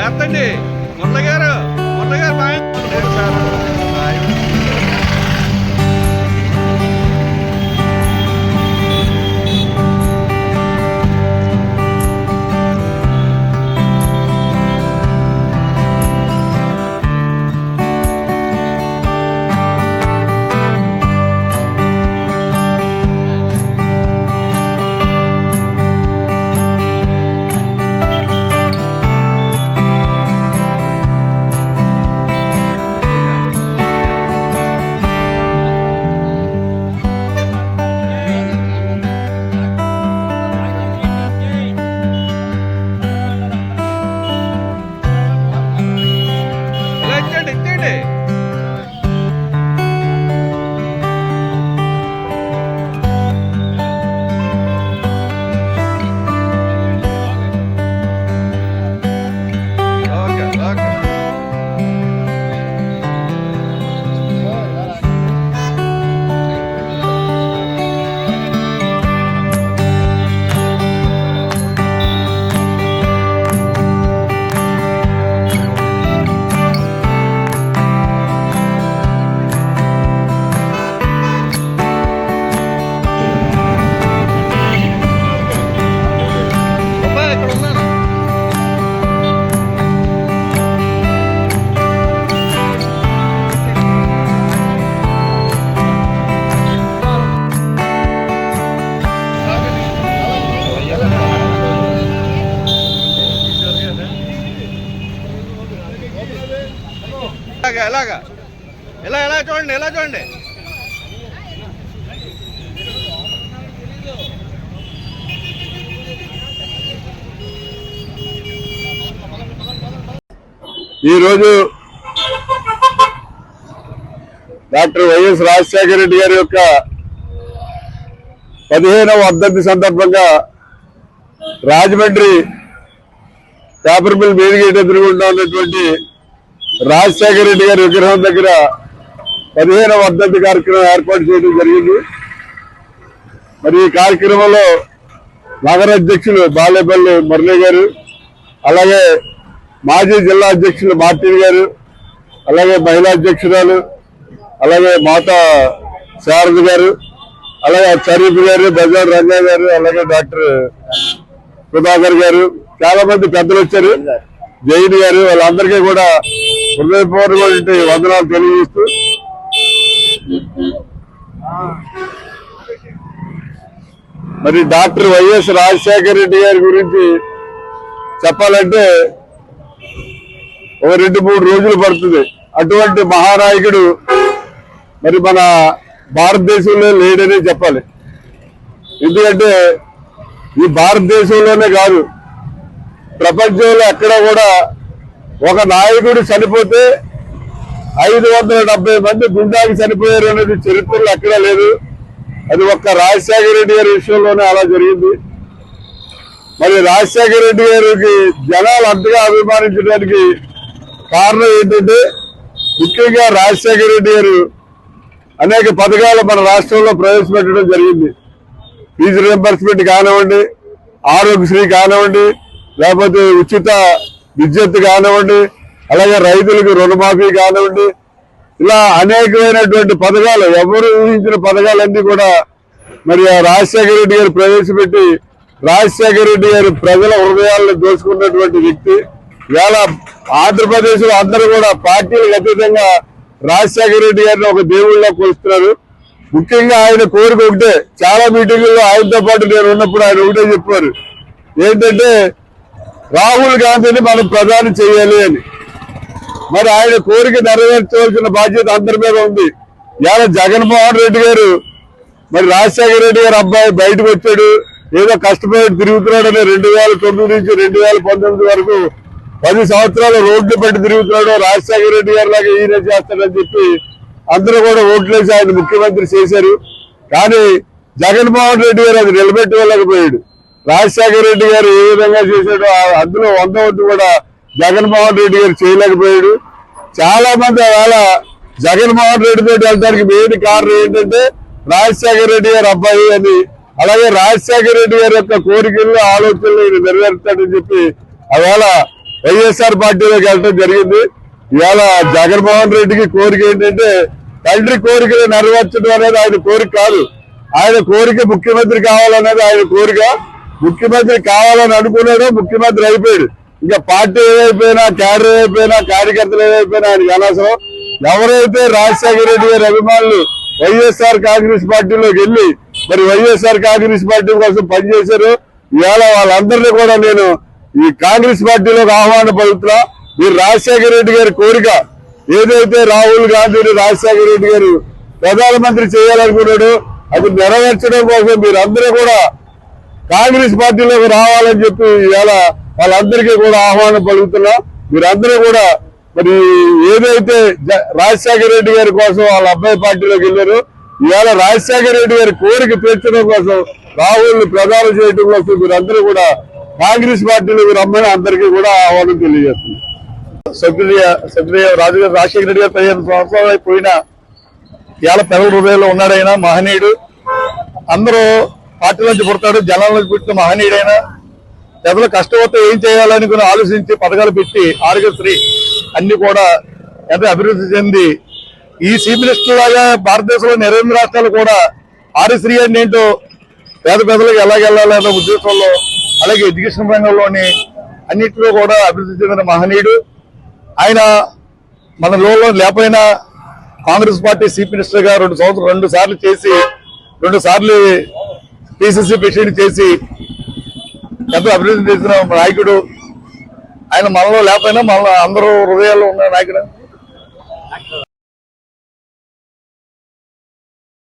చేస్తండి మురళి గారు బాగా ఎలాగా ఎలా చూడండి ఈరోజు డాక్టర్ వైఎస్ రాజశేఖర రెడ్డి గారి యొక్క 15వ వర్ధంతి సందర్భంగా రాజమండ్రి పేపర్ మిల్ వేదిక ఎదురుగుండా ఉన్నటువంటి రాజశేఖర రెడ్డి గారి విగ్రహం దగ్గర 15వ వర్ధంతి కార్యక్రమం ఏర్పాటు చేయడం జరిగింది. మరి ఈ కార్యక్రమంలో నగర అధ్యక్షులు బాలేపల్లి మురళి గారు, అలాగే మాజీ జిల్లా అధ్యక్షులు మార్టిన్ గారు, అలాగే మహిళా అధ్యక్షురాలు, అలాగే మాతా శారద గారు, అలాగే షరీఫ్ గారు, బజార్ రంగా గారు, అలాగే డాక్టర్ సుధాకర్ గారు, చాలా మంది పెద్దలు వచ్చారు. జైన్ గారు, వాళ్ళందరికీ కూడా హృదయపూర్వక వందనాలు తెలియజేస్తూ మరి డాక్టర్ వైఎస్ రాజశేఖర రెడ్డి గారి గురించి చెప్పాలంటే ఒక 2-3 రోజులు పడుతుంది. అటువంటి మహానాయకుడు మరి మన భారతదేశంలో లేడనే చెప్పాలి. ఎందుకంటే ఈ భారతదేశంలోనే కాదు, ప్రపంచంలో ఎక్కడ కూడా ఒక నాయకుడు చనిపోతే 570 మంది గుండాకి చనిపోయారు అనేది చరిత్రలో ఎక్కడా లేదు. అది ఒక్క రాజశేఖర రెడ్డి గారి విషయంలోనే అలా జరిగింది. మరి రాజశేఖర రెడ్డి గారికి జనాలు అంతగా అభిమానించడానికి కారణం ఏంటంటే, ముఖ్యంగా రాజశేఖర రెడ్డి గారు అనేక పథకాలు మన రాష్ట్రంలో ప్రవేశపెట్టడం జరిగింది. ఫీజు రియంబర్స్మెంట్ కానివ్వండి, ఆరోగ్యశ్రీ కానివ్వండి, లేకపోతే ఉచిత విద్యుత్ కానివ్వండి, అలాగే రైతులకు రుణమాఫీ కానివ్వండి, ఇలా అనేకమైనటువంటి పథకాలు, ఎవరు ఊహించిన పథకాలన్నీ కూడా మరి రాజశేఖర రెడ్డి గారు ప్రవేశపెట్టి రాజశేఖర రెడ్డి గారు ప్రజల హృదయాలను దోచుకున్నటువంటి వ్యక్తి. ఇవాళ ఆంధ్రప్రదేశ్ లో అందరూ కూడా పార్టీలకు అతీతంగా రాజశేఖర రెడ్డి గారిని ఒక దేవుళ్ళ కొలుస్తున్నారు. ముఖ్యంగా ఆయన కోరిక ఒకటే, చాలా మీటింగుల్లో ఆయనతో పాటు నేను ఉన్నప్పుడు ఆయన ఒకటే చెప్పారు, ఏంటంటే రాహుల్ గాంధీని మనం ప్రధాని చేయాలి అని. మరి ఆయన కోరిక నెరవేర్చవలసిన బాధ్యత అందరి మీద ఉంది. ఇవాళ జగన్మోహన్ రెడ్డి గారు మరి రాజశేఖర రెడ్డి గారు అబ్బాయి బయటకు వచ్చాడు, ఏదో కష్టపడి తిరుగుతున్నాడని 2009 నుంచి 2019 వరకు 10 సంవత్సరాలు రోడ్లు పెట్టి తిరుగుతున్నాడు. రాజశేఖర రెడ్డి గారి లాగా ఈయన చేస్తాడని చెప్పి అందరూ కూడా ఓట్లేసి ఆయన ముఖ్యమంత్రి చేశారు. కానీ జగన్మోహన్ రెడ్డి గారు అది నిలబెట్టుకోలేకపోయాడు. రాజశేఖర రెడ్డి గారు ఏ విధంగా చేశాడో అందులో 100 కూడా జగన్మోహన్ రెడ్డి గారు చేయలేకపోయాడు. చాలా మంది అలా జగన్మోహన్ రెడ్డి తోటి వెళ్ళడానికి మెయిన్ కారణం ఏంటంటే రాజశేఖర రెడ్డి గారి అబ్బాయి అని, అలాగే రాజశేఖర రెడ్డి గారి యొక్క కోరికల్లో ఆలోచనలు ఈయన నెరవేరుతాడని చెప్పి అవేళ వైఎస్ఆర్ పార్టీలోకి వెళ్ళడం జరిగింది. ఇవాళ జగన్మోహన్ రెడ్డికి కోరిక ఏంటంటే తండ్రి కోరికలు నెరవేర్చడం అనేది ఆయన కోరిక కాదు. ఆయన కోరిక ముఖ్యమంత్రి కావాలనేది ఆయన కోరిక. ముఖ్యమంత్రి కావాలని అనుకున్నాడు, ముఖ్యమంత్రి అయిపోయాడు. ఇంకా పార్టీ ఏదైపోయినా, క్యాడర్ ఏదైపోయినా, కార్యకర్తలు ఏదైపోయినా ఆయనకి అనవసరం. ఎవరైతే రాజశేఖర రెడ్డి గారి అభిమానులు వైఎస్ఆర్ కాంగ్రెస్ పార్టీలోకి వెళ్ళి మరి వైఎస్ఆర్ కాంగ్రెస్ పార్టీ కోసం పనిచేశారు, ఇవాళ వాళ్ళందరినీ కూడా నేను ఈ కాంగ్రెస్ పార్టీలోకి ఆహ్వానం పలుకుతున్నా. మీరు రాజశేఖర రెడ్డి గారి కోరిక ఏదైతే రాహుల్ గాంధీని రాజశేఖర రెడ్డి గారు ప్రధానమంత్రి చేయాలనుకున్నాడు, అది నెరవేర్చడం కోసం మీరందరూ కూడా కాంగ్రెస్ పార్టీలోకి రావాలని చెప్పి ఇవాళ వాళ్ళందరికీ కూడా ఆహ్వానం పలుకుతున్నా. మీరందరూ కూడా మరి ఏదైతే రాజశేఖర రెడ్డి గారి కోసం వాళ్ళ అబ్బాయి పార్టీలోకి వెళ్ళారు, ఇవాళ రాజశేఖర రెడ్డి గారి కోరిక తీర్చడం కోసం రాహుల్ ప్రధానం చేయడం కోసం మీరందరూ కూడా కాంగ్రెస్ పార్టీలోకి రమ్మని అందరికీ కూడా ఆహ్వానం తెలియజేస్తున్నారు. సభ్యులు రాజశేఖర రెడ్డి గారు 15 సంవత్సరాలు అయిపోయినా ఇవాళ పెదల హృదయంలో ఉన్నాడైనా మహనీయుడు. అందరూ పార్టీ నుంచి పుడతాడు, జనాల నుంచి పుట్టిన మహనీయుడైనా ప్రజలు కష్టపడితే ఏం చేయాలని కూడా ఆలోచించి పథకాలు పెట్టి ఆరోగ్యశ్రీ అన్ని కూడా ఎంతో అభివృద్ధి చెంది ఈ చీఫ్ మినిస్టర్ లాగా భారతదేశంలో 8 రాష్ట్రాలు కూడా ఆరోగ్యశ్రీ అంటే ఏంటో పేద ప్రజలకు ఎలాగెళ్ళాలనే ఉద్దేశంలో అలాగే ఎడ్యుకేషన్ రంగంలోని అన్నింటిలో కూడా అభివృద్ధి చెందిన మహనీయుడు. ఆయన మన లోలో లేకపోయినా కాంగ్రెస్ పార్టీ చీఫ్ మినిస్టర్ గా 2 సార్లు చేసి 2 సార్లు పిసిసి ప్రెసిడెంట్ చేసి ఎంతో అభివృద్ధి చేసిన నాయకుడు. ఆయన మనలో లేకపోయినా మన అందరూ హృదయాల్లో ఉన్న నాయకుడు.